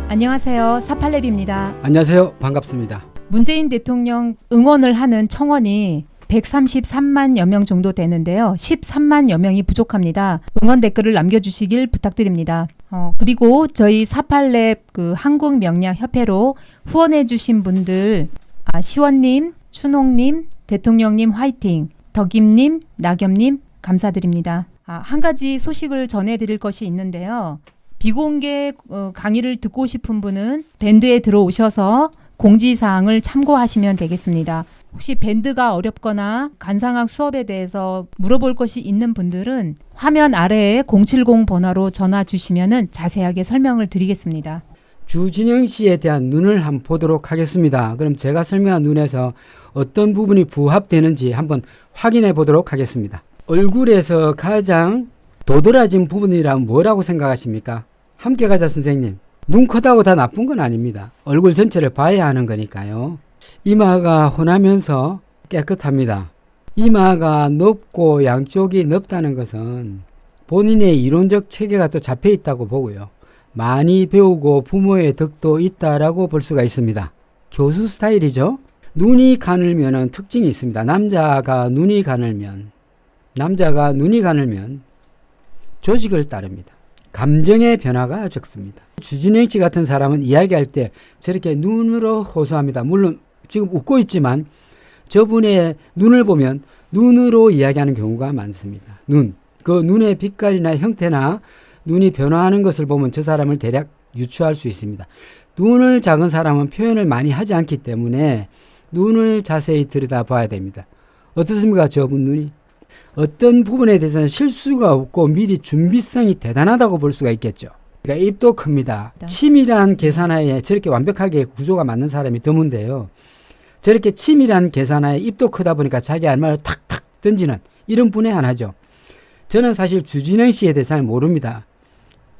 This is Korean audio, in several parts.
안녕하세요. 사팔랩입니다. 안녕하세요. 반갑습니다. 문재인 대통령 응원을 하는 청원이 133만여 명 정도 되는데요. 13만여 명이 부족합니다. 응원 댓글을 남겨주시길 부탁드립니다. 그리고 저희 사팔랩 한국명약협회로 후원해주신 분들, 시원님, 춘홍님, 대통령님 화이팅, 덕임님, 낙엽님 감사드립니다. 한 가지 소식을 전해드릴 것이 있는데요. 비공개 강의를 듣고 싶은 분은 밴드에 들어오셔서 공지사항을 참고하시면 되겠습니다. 혹시 밴드가 어렵거나 간상학 수업에 대해서 물어볼 것이 있는 분들은 화면 아래에 070 번호로 전화 주시면 자세하게 설명을 드리겠습니다. 주진영 씨에 대한 눈을 한번 보도록 하겠습니다. 그럼 제가 설명한 눈에서 어떤 부분이 부합되는지 한번 확인해 보도록 하겠습니다. 얼굴에서 가장 도드라진 부분이라면 뭐라고 생각하십니까? 함께 가자 선생님. 눈 크다고 다 나쁜 건 아닙니다. 얼굴 전체를 봐야 하는 거니까요. 이마가 혼하면서 깨끗합니다. 이마가 높고 양쪽이 넓다는 것은 본인의 이론적 체계가 또 잡혀 있다고 보고요. 많이 배우고 부모의 덕도 있다라고 볼 수가 있습니다. 교수 스타일이죠. 눈이 가늘면 특징이 있습니다. 남자가 눈이 가늘면 조직을 따릅니다. 감정의 변화가 적습니다. 주진영 씨 같은 사람은 이야기할 때 저렇게 눈으로 호소합니다. 물론 지금 웃고 있지만 저분의 눈을 보면 눈으로 이야기하는 경우가 많습니다. 그 눈의 빛깔이나 형태나 눈이 변화하는 것을 보면 저 사람을 대략 유추할 수 있습니다. 눈을 작은 사람은 표현을 많이 하지 않기 때문에 눈을 자세히 들여다봐야 됩니다. 어떻습니까? 저분 눈이? 어떤 부분에 대해서는 실수가 없고 미리 준비성이 대단하다고 볼 수가 있겠죠. 그러니까 입도 큽니다. 치밀한 계산하에 저렇게 완벽하게 구조가 맞는 사람이 드문데요. 저렇게 치밀한 계산하에 입도 크다 보니까 자기 할 말을 탁탁 던지는 이런 분의 하나죠. 저는 사실 주진영 씨에 대해서는 모릅니다.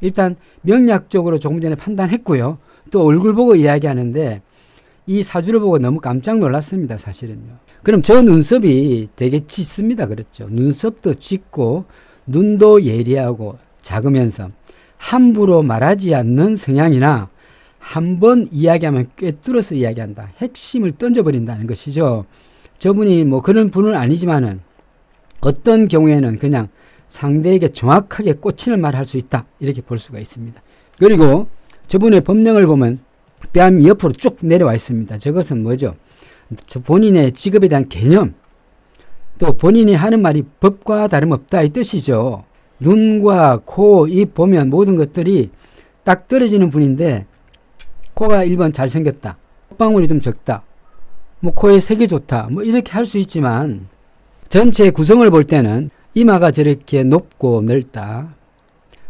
일단 명약적으로 조금 전에 판단했고요. 또 얼굴 보고 이야기하는데 이 사주를 보고 너무 깜짝 놀랐습니다. 사실은요. 그럼 저 눈썹이 되게 짙습니다. 그렇죠. 눈썹도 짙고 눈도 예리하고 작으면서 함부로 말하지 않는 성향이나 한번 이야기하면 꿰뚫어서 이야기한다. 핵심을 던져버린다는 것이죠. 저분이 뭐 그런 분은 아니지만은 어떤 경우에는 그냥 상대에게 정확하게 꽂히는 말을 할 수 있다. 이렇게 볼 수가 있습니다. 그리고 저분의 법령을 보면 뺨 옆으로 쭉 내려와 있습니다. 저것은 뭐죠? 본인의 직업에 대한 개념, 또 본인이 하는 말이 법과 다름없다 이 뜻이죠. 눈과 코, 입 보면 모든 것들이 딱 떨어지는 분인데 코가 1번 잘생겼다, 콧방울이 좀 적다, 뭐 코에 색이 좋다, 뭐 이렇게 할 수 있지만 전체 구성을 볼 때는 이마가 저렇게 높고 넓다,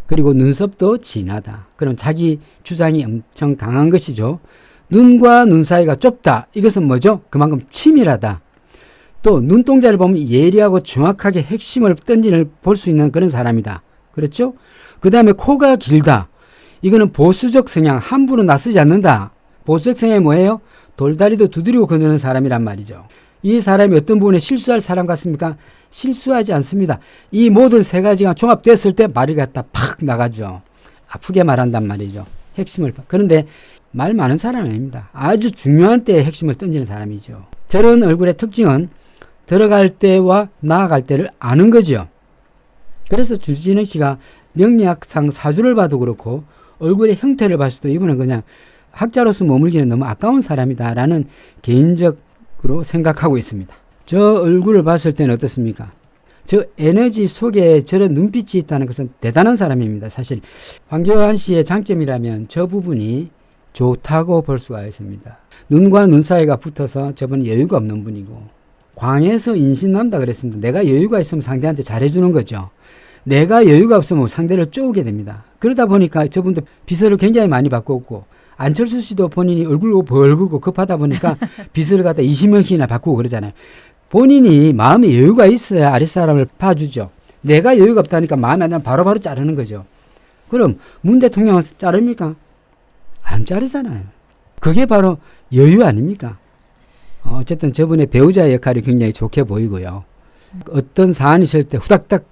그리고 눈썹도 진하다. 그럼 자기 주장이 엄청 강한 것이죠. 눈과 눈 사이가 좁다. 이것은 뭐죠? 그만큼 치밀하다. 또 눈동자를 보면 예리하고 정확하게 핵심을 던지는 볼 수 있는 그런 사람이다. 그렇죠? 그 다음에 코가 길다. 이거는 보수적 성향, 함부로 나서지 않는다. 보수적 성향이 뭐예요? 돌다리도 두드리고 거느는 사람이란 말이죠. 이 사람이 어떤 부분에 실수할 사람 같습니까? 실수하지 않습니다. 이 모든 세 가지가 종합됐을 때 말이 갖다 팍 나가죠. 아프게 말한단 말이죠. 핵심을. 그런데 말 많은 사람은 아닙니다. 아주 중요한 때에 핵심을 던지는 사람이죠. 저런 얼굴의 특징은 들어갈 때와 나아갈 때를 아는 거죠. 그래서 주진영 씨가 명리학상 사주를 봐도 그렇고 얼굴의 형태를 봤을 때 이분은 그냥 학자로서 머물기는 너무 아까운 사람이다라는 개인적으로 생각하고 있습니다. 저 얼굴을 봤을 때는 어떻습니까? 저 에너지 속에 저런 눈빛이 있다는 것은 대단한 사람입니다. 사실 황교안 씨의 장점이라면 저 부분이 좋다고 볼 수가 있습니다. 눈과 눈 사이가 붙어서 저분은 여유가 없는 분이고 광에서 인신난다 그랬습니다. 내가 여유가 있으면 상대한테 잘해주는 거죠. 내가 여유가 없으면 상대를 쪼우게 됩니다. 그러다 보니까 저분도 비서를 굉장히 많이 바꿨고 안철수 씨도 본인이 얼굴고 벌고 급하다 보니까 비서를 갖다 20명씩이나 바꾸고 그러잖아요. 본인이 마음에 여유가 있어야 아랫사람을 봐주죠. 내가 여유가 없다니까 마음에 안 들면 바로바로 자르는 거죠. 그럼 문 대통령은 자릅니까? 안 자르잖아요. 그게 바로 여유 아닙니까? 어쨌든 저분의 배우자의 역할이 굉장히 좋게 보이고요. 어떤 사안이 있을 때 후닥닥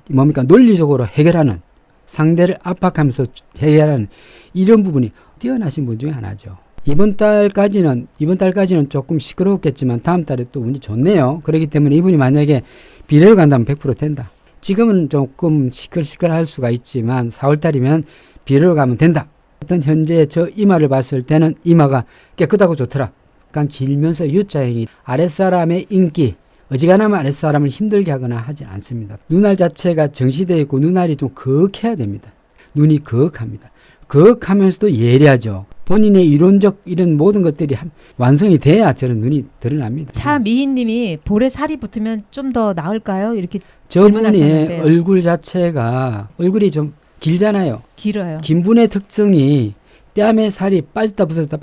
뭡니까? 논리적으로 해결하는, 상대를 압박하면서 해결하는 이런 부분이 뛰어나신 분 중에 하나죠. 이번 달까지는 조금 시끄러웠겠지만 다음 달에 또 운이 좋네요. 그렇기 때문에 이분이 만약에 비례를 간다면 100% 된다. 지금은 조금 시끌시끌할 수가 있지만 4월 달이면 비례를 가면 된다. 어떤 현재 저 이마를 봤을 때는 이마가 깨끗하고 좋더라. 약간 길면서 U자형이 아랫사람의 인기, 어지간하면 아랫사람을 힘들게 하거나 하지 않습니다. 눈알 자체가 정시되어 있고 눈알이 좀 거악해야 됩니다. 눈이 거악합니다. 거악하면서도 예리하죠. 본인의 이론적 이런 모든 것들이 완성이 돼야 저런 눈이 드러납니다. 차미희님이 볼에 살이 붙으면 좀 더 나을까요? 이렇게 저분의 질문하셨는데요. 얼굴 자체가 얼굴이 좀 길잖아요. 길어요. 긴 분의 특성이 뺨에 살이 빠졌다 붙었다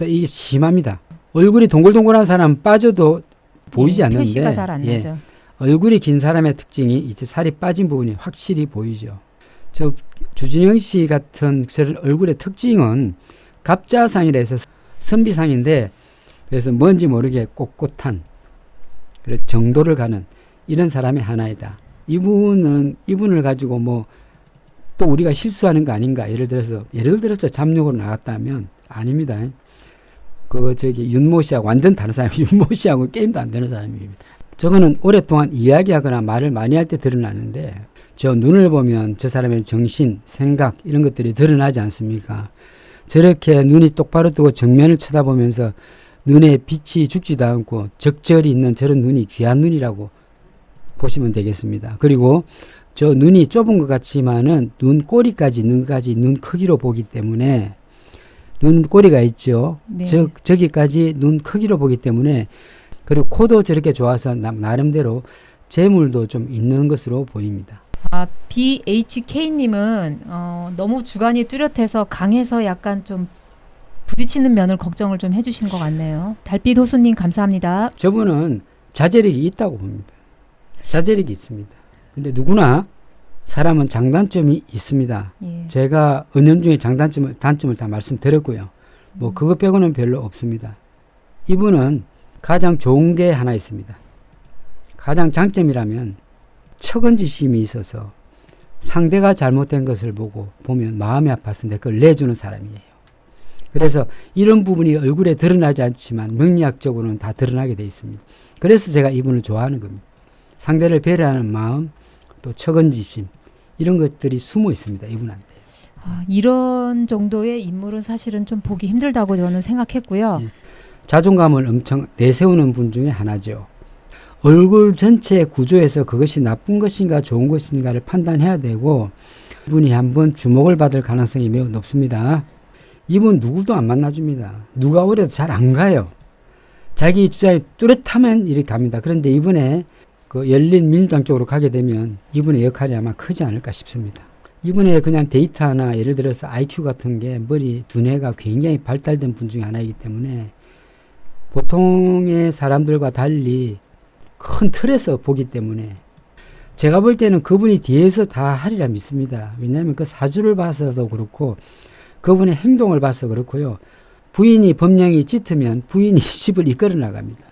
이게 심합니다. 얼굴이 동글동글한 사람 빠져도 보이지 않는데 표시가 잘 안 나죠. 얼굴이 긴 사람의 특징이 이제 살이 빠진 부분이 확실히 보이죠. 저 주진영 씨 같은 저런 얼굴의 특징은 갑자상이라 해서 선비상인데 그래서 뭔지 모르게 꼿꼿한 정도를 가는 이런 사람의 하나이다. 이분을 가지고 뭐 또 우리가 실수하는 거 아닌가. 예를 들어서 잠룡으로 나갔다면 아닙니다. 윤모 씨하고 완전 다른 사람, 윤모 씨하고 게임도 안 되는 사람입니다. 저거는 오랫동안 이야기하거나 말을 많이 할 때 드러나는데 저 눈을 보면 저 사람의 정신, 생각 이런 것들이 드러나지 않습니까? 저렇게 눈이 똑바로 뜨고 정면을 쳐다보면서 눈에 빛이 죽지도 않고 적절히 있는 저런 눈이 귀한 눈이라고 보시면 되겠습니다. 그리고 저 눈이 좁은 것 같지만은 눈꼬리까지 있는 것까지 눈 크기로 보기 때문에 눈꼬리가 있죠. 네. 저기까지 눈 크기로 보기 때문에 그리고 코도 저렇게 좋아서 나름대로 재물도 좀 있는 것으로 보입니다. BHK님은 너무 주관이 뚜렷해서 강해서 약간 좀 부딪히는 면을 걱정을 좀 해주신 것 같네요. 달빛 호수님 감사합니다. 저분은 자제력이 있다고 봅니다. 자제력이 있습니다. 근데 누구나 사람은 장단점이 있습니다. 예. 제가 은연중에 단점을 다 말씀드렸고요. 뭐 그것 빼고는 별로 없습니다. 이분은 가장 좋은 게 하나 있습니다. 가장 장점이라면 척은지심이 있어서 상대가 잘못된 것을 보면 마음이 아파서 내 걸 내주는 사람이에요. 그래서 이런 부분이 얼굴에 드러나지 않지만 명리학적으로는 다 드러나게 되어 있습니다. 그래서 제가 이분을 좋아하는 겁니다. 상대를 배려하는 마음, 또 척은지심 이런 것들이 숨어 있습니다. 이분한테. 이런 정도의 인물은 사실은 좀 보기 힘들다고 저는 생각했고요. 예. 자존감을 엄청 내세우는 분 중에 하나죠. 얼굴 전체 구조에서 그것이 나쁜 것인가 좋은 것인가를 판단해야 되고 이분이 한번 주목을 받을 가능성이 매우 높습니다. 이분 누구도 안 만나줍니다. 누가 오래도 잘 안 가요. 자기 주장이 뚜렷하면 이렇게 갑니다. 그런데 이번에 그 열린 민주당 쪽으로 가게 되면 이분의 역할이 아마 크지 않을까 싶습니다. 이분의 그냥 데이터나 예를 들어서 IQ 같은 게 머리 두뇌가 굉장히 발달된 분 중에 하나이기 때문에 보통의 사람들과 달리 큰 틀에서 보기 때문에 제가 볼 때는 그분이 뒤에서 다 하리라 믿습니다. 왜냐하면 그 사주를 봐서도 그렇고 그분의 행동을 봐서 그렇고요. 부인이 법령이 짙으면 부인이 집을 이끌어 나갑니다.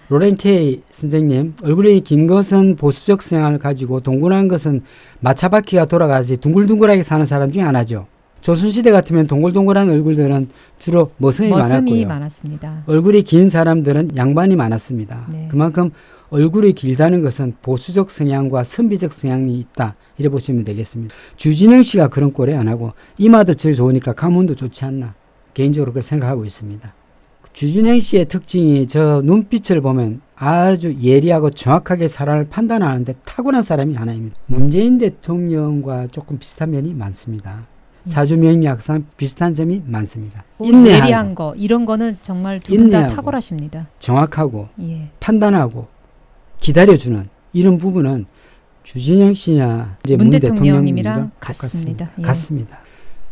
로렌 K 선생님, 얼굴이 긴 것은 보수적 성향을 가지고 동그란 것은 마차바퀴가 돌아가지 둥글둥글하게 사는 사람 중에 하나죠. 조선시대 같으면 동글동글한 얼굴들은 주로 머슴이 많았고요. 많았습니다. 얼굴이 긴 사람들은 양반이 많았습니다. 네. 그만큼 얼굴이 길다는 것은 보수적 성향과 선비적 성향이 있다. 이래 보시면 되겠습니다. 주진영 씨가 그런 꼴에 안 하고 이마도 제일 좋으니까 가문도 좋지 않나. 개인적으로 그렇게 생각하고 있습니다. 주진영 씨의 특징이 저 눈빛을 보면 아주 예리하고 정확하게 사람을 판단하는데 탁월한 사람이 하나입니다. 문재인 대통령과 조금 비슷한 면이 많습니다. 사주명리학상 비슷한 점이 많습니다. 예리한 거 이런 거는 정말 두 분 다 탁월하십니다. 정확하고 예. 판단하고 기다려주는 이런 부분은 주진영 씨나 이제 문 문 대통령님이랑 같습니다. 같습니다. 예. 같습니다.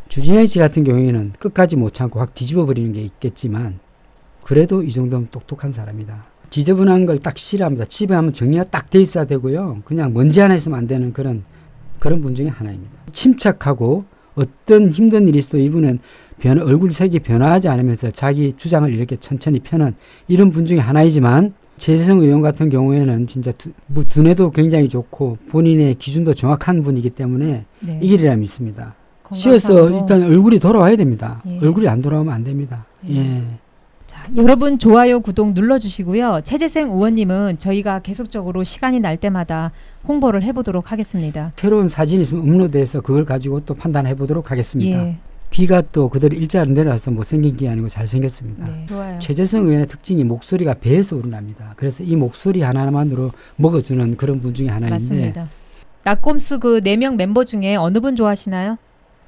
주진영 씨 같은 경우에는 끝까지 못 참고 확 뒤집어 버리는 게 있겠지만 그래도 이 정도면 똑똑한 사람이다. 지저분한 걸 딱 싫어합니다. 집에 하면 정리가 딱 돼 있어야 되고요. 그냥 먼지 하나 있으면 안 되는 그런 분 중에 하나입니다. 침착하고 어떤 힘든 일이 있어도 이분은 얼굴색이 변화하지 않으면서 자기 주장을 이렇게 천천히 펴는 이런 분 중에 하나이지만 최재성 의원 같은 경우에는 진짜 두뇌도 굉장히 좋고 본인의 기준도 정확한 분이기 때문에 네. 이기리라 믿습니다. 씌어서 건강상으로. 일단 얼굴이 돌아와야 됩니다. 예. 얼굴이 안 돌아오면 안 됩니다. 예. 예. 자, 여러분 좋아요, 구독 눌러주시고요. 최재생 의원님은 저희가 계속적으로 시간이 날 때마다 홍보를 해보도록 하겠습니다. 새로운 사진이 있으면 업로드해서 그걸 가지고 또 판단해 보도록 하겠습니다. 예, 귀가 또 그대로 일자로 내려와서 못생긴 귀 아니고 잘생겼습니다. 네, 좋아요. 최재성 의원의 특징이 목소리가 배에서 우러납니다. 그래서 이 목소리 하나만으로 먹어주는 그런 분 중에 하나인데 맞습니다. 낙곰수 그 4명 멤버 중에 어느 분 좋아하시나요?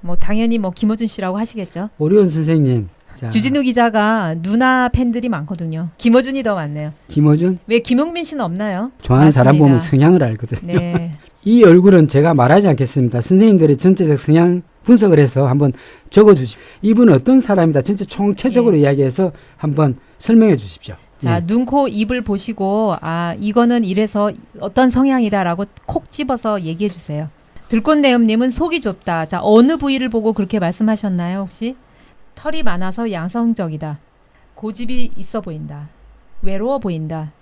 뭐 당연히 뭐 김어준 씨라고 하시겠죠. 오리온 선생님, 자, 주진우 기자가 누나 팬들이 많거든요. 김어준이 더 많네요. 김어준 왜 김용민 씨는 없나요? 좋아하는 사람 맞습니다. 보면 성향을 알거든요. 네, 이 얼굴은 제가 말하지 않겠습니다. 선생님들의 전체적 성향 분석을 해서 한번 적어주십시오. 이분은 어떤 사람이다. 전체 총체적으로 이야기해서 한번 설명해 주십시오. 자, 예. 눈, 코, 입을 보시고 아 이거는 이래서 어떤 성향이다라고 콕 집어서 얘기해 주세요. 들꽃내음님은 속이 좁다. 자, 어느 부위를 보고 그렇게 말씀하셨나요 혹시? 털이 많아서 양성적이다. 고집이 있어 보인다. 외로워 보인다.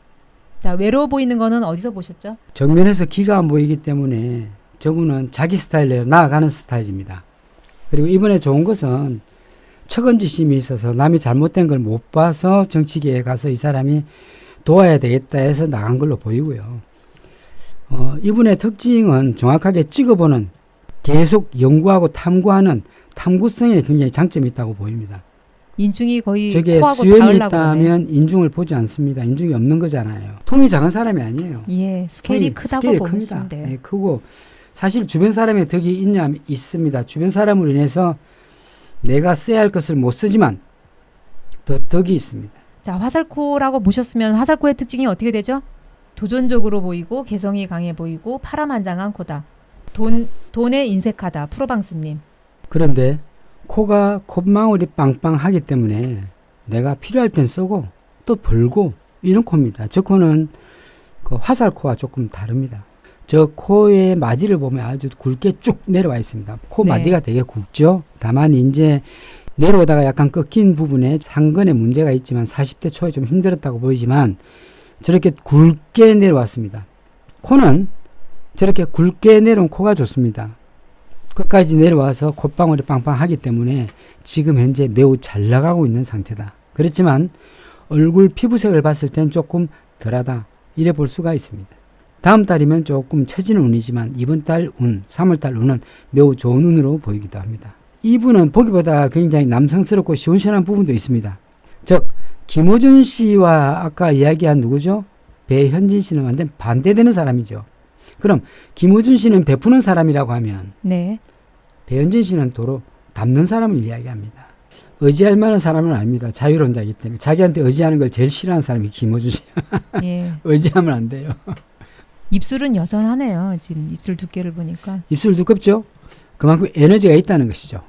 자, 외로워 보이는 거는 어디서 보셨죠? 정면에서 귀가 안 보이기 때문에 저분은 자기 스타일대로 나아가는 스타일입니다. 그리고 이번에 좋은 것은 척언지심이 있어서 남이 잘못된 걸 못 봐서 정치계에 가서 이 사람이 도와야 되겠다 해서 나간 걸로 보이고요. 이분의 특징은 정확하게 찍어보는 계속 연구하고 탐구하는 탐구성에 굉장히 장점이 있다고 보입니다. 인중이 거의 저게 코하고 수염이 닿으려고 그러네. 있다면 인중을 보지 않습니다. 인중이 없는 거잖아요. 통이 작은 사람이 아니에요. 예, 스케일이 통이 크다고 스케일이 보시면 큽니다. 돼요. 예, 크고 사실 주변 사람의 덕이 있냐면 있습니다. 주변 사람으로 인해서 내가 써야 할 것을 못 쓰지만 더 덕이 있습니다. 자, 화살코라고 보셨으면 화살코의 특징이 어떻게 되죠? 도전적으로 보이고 개성이 강해 보이고 파란만장한 코다. 돈에 인색하다. 프로방스님. 그런데 코가 콧망울이 빵빵하기 때문에 내가 필요할 땐 쓰고 또 벌고 이런 코입니다. 저 코는 그 화살코와 조금 다릅니다. 저 코의 마디를 보면 아주 굵게 쭉 내려와 있습니다. 코 네. 마디가 되게 굵죠. 다만 이제 내려오다가 약간 꺾인 부분에 상근에 문제가 있지만 40대 초에 좀 힘들었다고 보이지만 저렇게 굵게 내려왔습니다. 코는 저렇게 굵게 내려온 코가 좋습니다. 끝까지 내려와서 콧방울이 빵빵하기 때문에 지금 현재 매우 잘 나가고 있는 상태다. 그렇지만 얼굴 피부색을 봤을 땐 조금 덜하다. 이래 볼 수가 있습니다. 다음 달이면 조금 처지는 운이지만 이번 달 운, 3월 달 운은 매우 좋은 운으로 보이기도 합니다. 이분은 보기보다 굉장히 남성스럽고 시원시원한 부분도 있습니다. 즉 김어준 씨와 아까 이야기한 누구죠? 배현진 씨는 완전 반대되는 사람이죠. 그럼 김어준 씨는 베푸는 사람이라고 하면 네. 배현진 씨는 도로 담는 사람을 이야기합니다. 의지할 만한 사람은 아닙니다. 자유론자이기 때문에 자기한테 의지하는 걸 제일 싫어하는 사람이 김어준 씨. 예. 의지하면 안 돼요. 입술은 여전하네요. 지금 입술 두께를 보니까. 입술 두껍죠? 그만큼 에너지가 있다는 것이죠.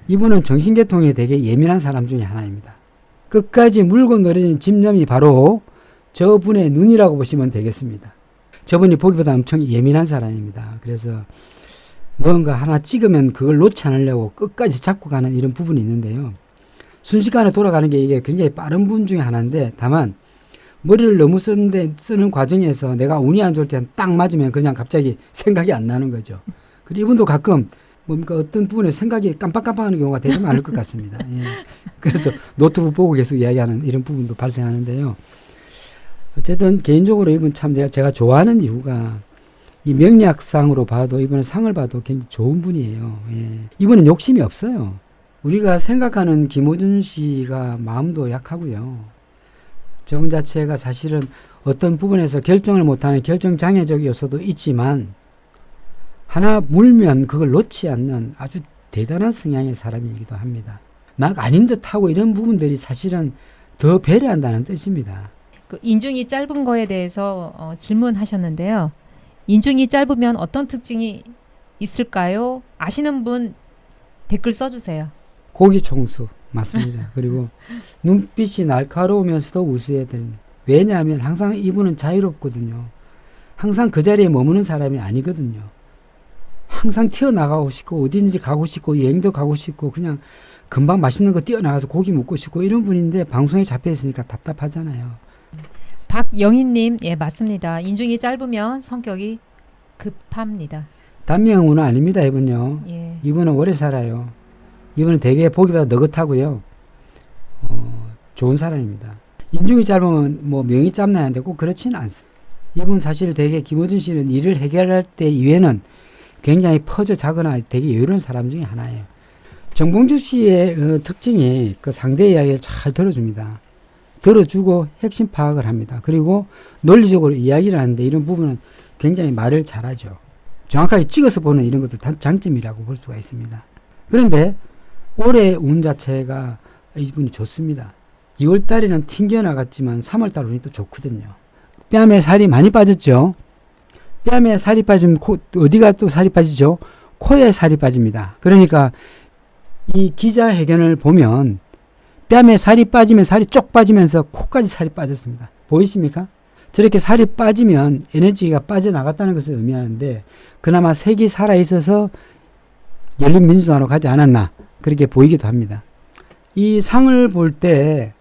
이분은 정신계통에 되게 예민한 사람 중에 하나입니다. 끝까지 물고 늘어진 집념이 바로 저분의 눈이라고 보시면 되겠습니다. 저분이 보기보다 엄청 예민한 사람입니다. 그래서 뭔가 하나 찍으면 그걸 놓지 않으려고 끝까지 잡고 가는 이런 부분이 있는데요. 순식간에 돌아가는 게 이게 굉장히 빠른 분 중에 하나인데 다만 머리를 너무 쓰는 과정에서 내가 운이 안 좋을 때 딱 맞으면 그냥 갑자기 생각이 안 나는 거죠. 그리고 이분도 가끔 뭡니까 어떤 부분에 생각이 깜빡깜빡하는 경우가 되게 많을 것 같습니다. 예. 그래서 노트북 보고 계속 이야기하는 이런 부분도 발생하는데요. 어쨌든 개인적으로 이분 참 제가 좋아하는 이유가 이 명리학상으로 봐도 이분은 상을 봐도 굉장히 좋은 분이에요. 예. 이분은 욕심이 없어요. 우리가 생각하는 김어준 씨가 마음도 약하고요. 저분 자체가 사실은 어떤 부분에서 결정을 못하는 결정장애적 요소도 있지만 하나 물면 그걸 놓지 않는 아주 대단한 성향의 사람이기도 합니다. 막 아닌 듯하고 이런 부분들이 사실은 더 배려한다는 뜻입니다. 그 인중이 짧은 거에 대해서 질문하셨는데요. 인중이 짧으면 어떤 특징이 있을까요? 아시는 분 댓글 써주세요. 고기총수 맞습니다. 그리고 눈빛이 날카로우면서도 우수해야 됩니다. 왜냐하면 항상 이분은 자유롭거든요. 항상 그 자리에 머무는 사람이 아니거든요. 항상 튀어나가고 싶고 어디든지 가고 싶고 여행도 가고 싶고 그냥 금방 맛있는 거 뛰어나가서 고기 먹고 싶고 이런 분인데 방송에 잡혀 있으니까 답답하잖아요. 박영희님, 예 맞습니다. 인중이 짧으면 성격이 급합니다. 단명은 아닙니다. 이분요. 예. 이분은 오래 살아요. 이분은 되게 보기보다 느긋하고요. 좋은 사람입니다. 인중이 짧으면 뭐 명이 짧나야 하는데 꼭 그렇지는 않습니다. 이분 사실 되게 김어준 씨는 일을 해결할 때 이외에는 굉장히 퍼져 자거나 되게 여유로운 사람 중에 하나예요. 정봉주 씨의 특징이 그 상대 이야기를 잘 들어줍니다. 들어주고 핵심 파악을 합니다. 그리고 논리적으로 이야기를 하는데 이런 부분은 굉장히 말을 잘하죠. 정확하게 찍어서 보는 이런 것도 장점이라고 볼 수가 있습니다. 그런데 올해 운 자체가 이분이 좋습니다. 2월 달에는 튕겨나갔지만 3월 달 운이 또 좋거든요. 뺨에 살이 많이 빠졌죠. 뺨에 살이 빠지면 어디가 또 살이 빠지죠? 코에 살이 빠집니다. 그러니까 이 기자회견을 보면 뺨에 살이 빠지면 살이 쪽 빠지면서 코까지 살이 빠졌습니다. 보이십니까? 저렇게 살이 빠지면 에너지가 빠져나갔다는 것을 의미하는데 그나마 색이 살아있어서 열린민주당으로 가지 않았나 그렇게 보이기도 합니다. 이 상을 볼 때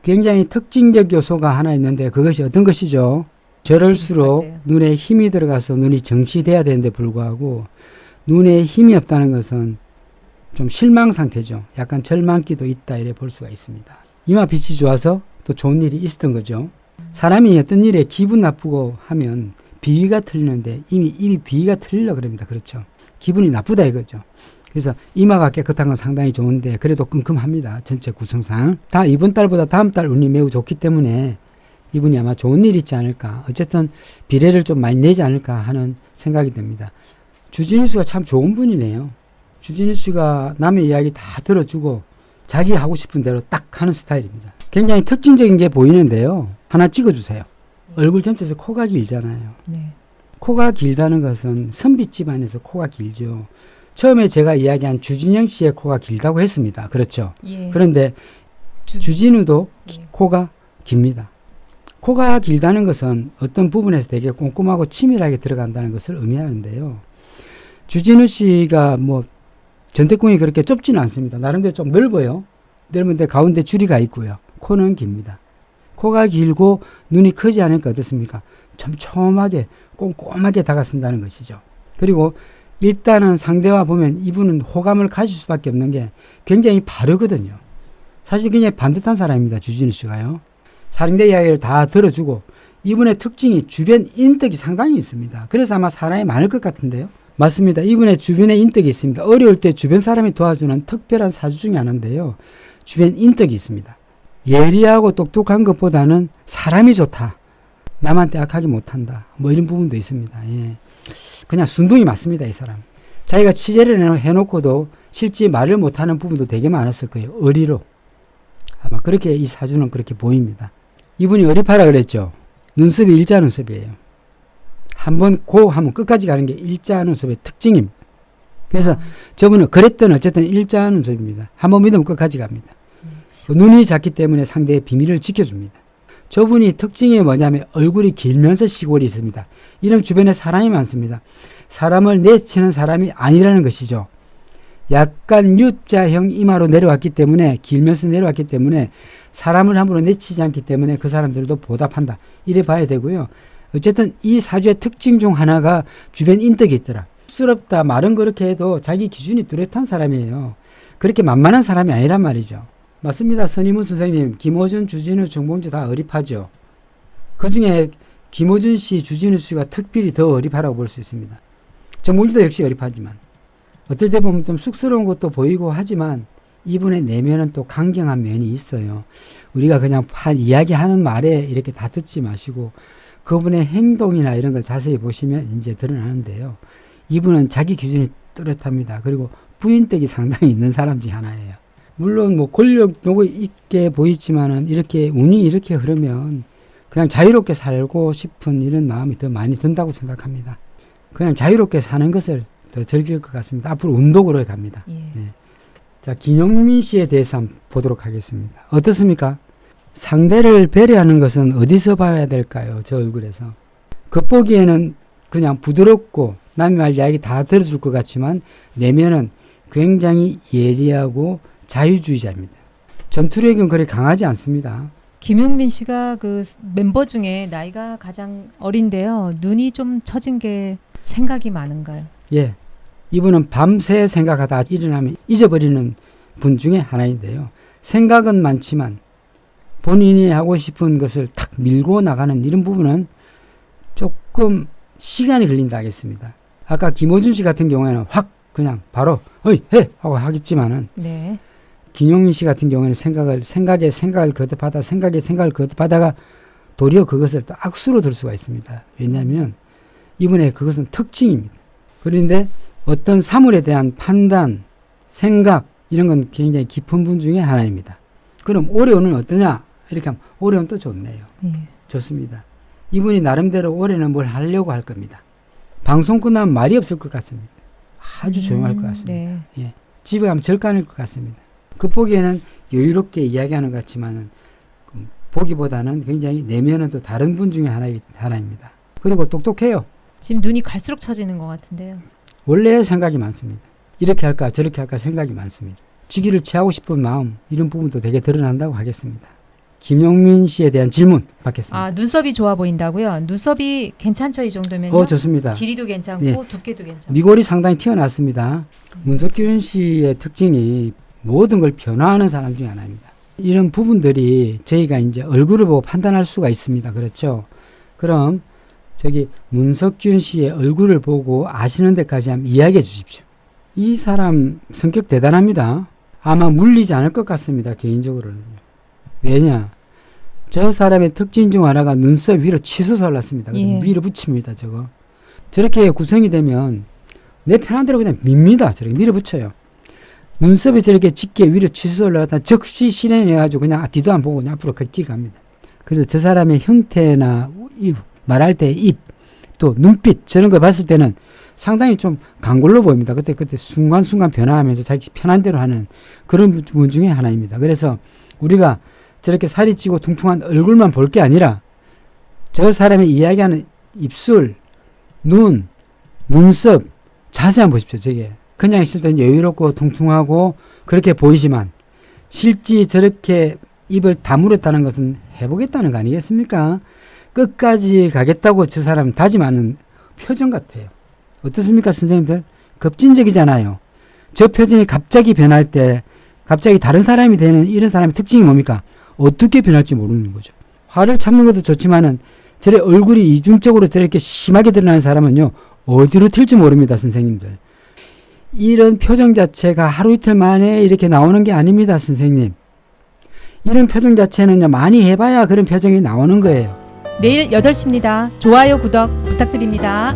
굉장히 특징적 요소가 하나 있는데 그것이 어떤 것이죠? 저럴수록 눈에 힘이 들어가서 눈이 정시돼야 되는데 불구하고 눈에 힘이 없다는 것은 좀 실망 상태죠. 약간 절망기도 있다 이래 볼 수가 있습니다. 이마 빛이 좋아서 또 좋은 일이 있었던 거죠. 사람이 어떤 일에 기분 나쁘고 하면 비위가 틀리는데 이미 비위가 틀리려 그럽니다. 그렇죠. 기분이 나쁘다 이거죠. 그래서 이마가 깨끗한 건 상당히 좋은데 그래도 끔끔합니다. 전체 구성상. 다 이번 달보다 다음 달 운이 매우 좋기 때문에 이분이 아마 좋은 일이 있지 않을까. 어쨌든 비례를 좀 많이 내지 않을까 하는 생각이 듭니다. 주진우 씨가 참 좋은 분이네요. 주진우 씨가 남의 이야기 다 들어주고 자기 하고 싶은 대로 딱 하는 스타일입니다. 굉장히 특징적인 게 보이는데요. 하나 찍어주세요. 얼굴 전체에서 코가 길잖아요. 네. 코가 길다는 것은 선비 집안에서 코가 길죠. 처음에 제가 이야기한 주진영 씨의 코가 길다고 했습니다. 그렇죠. 예. 그런데 주진우도 예. 코가 깁니다. 코가 길다는 것은 어떤 부분에서 되게 꼼꼼하고 치밀하게 들어간다는 것을 의미하는데요. 주진우 씨가 뭐 전태궁이 그렇게 좁지는 않습니다. 나름대로 좀 넓어요. 넓은데 가운데 줄이가 있고요. 코는 깁니다. 코가 길고 눈이 크지 않으니까 어떻습니까? 촘촘하게 꼼꼼하게 다가선다는 것이죠. 그리고 일단은 상대와 보면 이분은 호감을 가질 수밖에 없는 게 굉장히 바르거든요. 사실 굉장히 반듯한 사람입니다. 주진우 씨가요. 살인대 이야기를 다 들어주고 이분의 특징이 주변 인덕이 상당히 있습니다. 그래서 아마 사람이 많을 것 같은데요. 맞습니다. 이분의 주변에 인덕이 있습니다. 어려울 때 주변 사람이 도와주는 특별한 사주 중에 하나인데요. 주변 인덕이 있습니다. 예리하고 똑똑한 것보다는 사람이 좋다. 남한테 악하게 못한다. 뭐 이런 부분도 있습니다. 예. 그냥 순둥이 맞습니다. 이 사람. 자기가 취재를 해놓고도 실제 말을 못하는 부분도 되게 많았을 거예요. 어리로. 아마 그렇게 이 사주는 그렇게 보입니다. 이분이 어리파라 그랬죠. 눈썹이 일자 눈썹이에요. 한번 고 하면 끝까지 가는 게 일자 눈썹의 특징입니다. 그래서 저분은 그랬던 어쨌든 일자 눈썹입니다. 한번 믿으면 끝까지 갑니다. 눈이 작기 때문에 상대의 비밀을 지켜줍니다. 저분이 특징이 뭐냐면 얼굴이 길면서 시골이 있습니다. 이런 주변에 사람이 많습니다. 사람을 내치는 사람이 아니라는 것이죠. 약간 U자형 이마로 내려왔기 때문에 길면서 내려왔기 때문에 사람을 함부로 내치지 않기 때문에 그 사람들도 보답한다. 이래 봐야 되고요. 어쨌든 이 사주의 특징 중 하나가 주변 인덕이 있더라. 쑥스럽다 말은 그렇게 해도 자기 기준이 뚜렷한 사람이에요. 그렇게 만만한 사람이 아니란 말이죠. 맞습니다. 선임훈 선생님, 김호준, 주진우, 정봉주 다 어립하죠. 그 중에 김호준 씨, 주진우 씨가 특별히 더 어립하라고 볼 수 있습니다. 정봉주도 역시 어립하지만 어떨 때 보면 좀 쑥스러운 것도 보이고 하지만 이분의 내면은 또 강경한 면이 있어요. 우리가 그냥 이야기하는 말에 이렇게 다 듣지 마시고 그분의 행동이나 이런 걸 자세히 보시면 이제 드러나는데요. 이분은 자기 기준이 뚜렷합니다. 그리고 부인덕이 상당히 있는 사람 중 하나예요. 물론 뭐 권력 요구 있게 보이지만은 이렇게 운이 이렇게 흐르면 그냥 자유롭게 살고 싶은 이런 마음이 더 많이 든다고 생각합니다. 그냥 자유롭게 사는 것을 더 즐길 것 같습니다. 앞으로 운동으로 갑니다. 예. 네. 자, 김용민 씨에 대해서 한번 보도록 하겠습니다. 어떻습니까? 상대를 배려하는 것은 어디서 봐야 될까요? 저 얼굴에서. 겉보기에는 그냥 부드럽고 남의 말 이야기 다 들어줄 것 같지만 내면은 굉장히 예리하고 자유주의자입니다. 전투력은 그리 강하지 않습니다. 김용민 씨가 그 멤버 중에 나이가 가장 어린데요. 눈이 좀 처진 게 생각이 많은가요? 예, 이분은 밤새 생각하다 일어나면 잊어버리는 분 중에 하나인데요. 생각은 많지만 본인이 하고 싶은 것을 탁 밀고 나가는 이런 부분은 조금 시간이 걸린다 하겠습니다. 아까 김호준 씨 같은 경우에는 확 그냥 바로 어이 해 하고 하겠지만은 네. 김용민 씨 같은 경우에는 생각에 생각을 거듭하다가 도리어 그것을 또 악수로 들 수가 있습니다. 왜냐하면 이분의 그것은 특징입니다. 그런데 어떤 사물에 대한 판단, 생각 이런 건 굉장히 깊은 분 중에 하나입니다. 그럼 올해는 어떠냐? 이렇게 하면 올해는 또 좋네요. 좋습니다. 이분이 나름대로 올해는 뭘 하려고 할 겁니다. 방송 끝나면 말이 없을 것 같습니다. 아주 조용할 것 같습니다. 네. 예. 집에 가면 절간일 것 같습니다. 겉보기에는 여유롭게 이야기하는 것 같지만은 보기보다는 굉장히 내면은 또 다른 분 중에 하나입니다. 그리고 똑똑해요. 지금 눈이 갈수록 처지는 것 같은데요. 원래 생각이 많습니다. 이렇게 할까 저렇게 할까 생각이 많습니다. 직위를 취하고 싶은 마음 이런 부분도 되게 드러난다고 하겠습니다. 김용민 씨에 대한 질문 받겠습니다. 아, 눈썹이 좋아 보인다고요? 눈썹이 괜찮죠? 이 정도면요? 좋습니다. 길이도 괜찮고 예. 두께도 괜찮고. 미골이 상당히 튀어났습니다. 문석균 씨의 특징이 모든 걸 변화하는 사람 중에 하나입니다. 이런 부분들이 저희가 이제 얼굴을 보고 판단할 수가 있습니다. 그렇죠? 그럼 저기 문석균 씨의 얼굴을 보고 아시는 데까지 한번 이야기해 주십시오. 이 사람 성격 대단합니다. 아마 물리지 않을 것 같습니다. 개인적으로는. 왜냐? 저 사람의 특징 중 하나가 눈썹 위로 치솟아 올랐습니다. 예. 위로 붙입니다. 저거. 저렇게 구성이 되면 내 편한 대로 그냥 밉니다. 저렇게 밀어붙여요. 눈썹이 저렇게 짙게 위로 치솟아 올라갔다 즉시 실행해가지고 그냥 뒤도 안 보고 그냥 앞으로 걷기 갑니다. 그래서 저 사람의 형태나 말할 때 입, 또 눈빛 저런 걸 봤을 때는 상당히 좀 강골로 보입니다. 그때 순간순간 변화하면서 자기 편한 대로 하는 그런 분 중에 하나입니다. 그래서 우리가 저렇게 살이 찌고 퉁퉁한 얼굴만 볼 게 아니라 저 사람이 이야기하는 입술, 눈, 눈썹 자세히 한번 보십시오. 저게 그냥 있을 때는 여유롭고 퉁퉁하고 그렇게 보이지만 실제 저렇게 입을 다물었다는 것은 해보겠다는 거 아니겠습니까? 끝까지 가겠다고 저 사람 다짐하는 표정 같아요. 어떻습니까, 선생님들? 급진적이잖아요. 저 표정이 갑자기 변할 때 갑자기 다른 사람이 되는 이런 사람의 특징이 뭡니까? 어떻게 변할지 모르는 거죠. 화를 참는 것도 좋지만은 저래 얼굴이 이중적으로 저렇게 심하게 드러나는 사람은요, 어디로 튈지 모릅니다, 선생님들. 이런 표정 자체가 하루 이틀 만에 이렇게 나오는 게 아닙니다, 선생님. 이런 표정 자체는요, 많이 해봐야 그런 표정이 나오는 거예요. 내일 8시입니다. 좋아요, 구독 부탁드립니다.